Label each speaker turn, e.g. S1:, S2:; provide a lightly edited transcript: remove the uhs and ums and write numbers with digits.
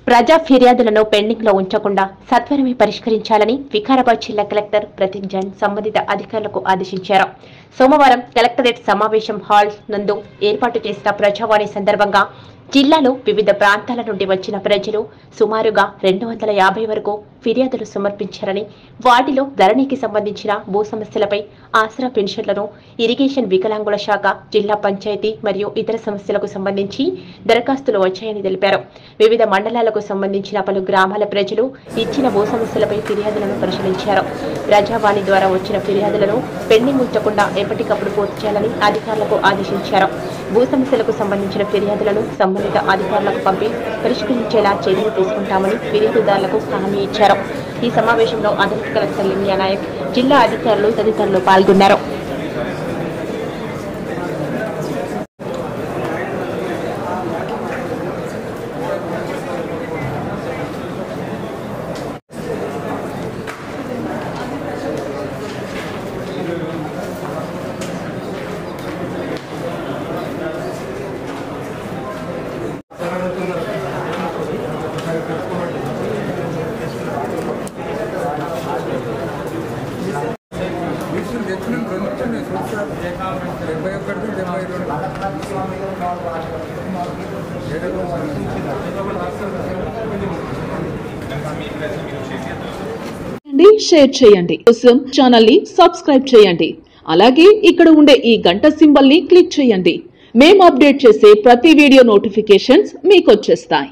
S1: ప్రజా ఫిర్యాదులను పెండింగ్ లో ఉంచకుండా సత్వరమే పరిష్కరించాలని వికారాబాద్ జిల్లా కలెక్టర్ ప్రతీక్ జైన్ సంబంధిత అధికారులకు ఆదేశించారు. సోమవారం కలెక్టరేట్ సమావేశం హాల్ నందు ఏర్పాటు చేసిన ప్రజావాణి సందర్భంగా జిల్లాలో వివిధ ప్రాంతాల నుండి వచ్చిన ప్రజలు సుమారుగా 250 వరకు ఫిర్యాదులు సమర్పించారని, వాటిలో ధరణికి సంబంధించిన భూ సమస్యలపై, ఆసరా పెన్షన్లను, ఇరిగేషన్ వికలాంగుల శాఖ, జిల్లా పంచాయతీ మరియు ఇతర సమస్యలకు సంబంధించి దరఖాస్తులు వచ్చాయని తెలిపారు. వివిధ మండలాలకు సంబంధించిన పలు గ్రామాల ప్రజలు ఇచ్చిన భూ సమస్యలపై ఫిర్యాదులను పరిశీలించారు. ప్రజావాణి ద్వారా వచ్చిన ఫిర్యాదులను పెండింగ్ ఉంచకుండా ఎప్పటికప్పుడు పూర్తి చేయాలని అధికారులకు ఆదేశించారు. భూ సమస్యలకు సంబంధించిన ఫిర్యాదులను సంబంధిత అధికారులకు పంపి పరిష్కరించేలా చర్యలు తీసుకుంటామని ఫిర్యాదుదారులకు హామీ ఇచ్చారు. ఈ సమావేశంలో అదనపు కలెక్టర్ లింగియా నాయక్, జిల్లా అధికారులు తదితరులు పాల్గొన్నారు.
S2: షేర్ చేయండి. కోసం ఛానల్ ని సబ్స్క్రైబ్ చేయండి. అలాగే ఇక్కడ ఉండే ఈ గంట సింబల్ ని క్లిక్ చేయండి. మేము అప్డేట్ చేసే ప్రతి వీడియో నోటిఫికేషన్స్ మీకు వచ్చేస్తాయి.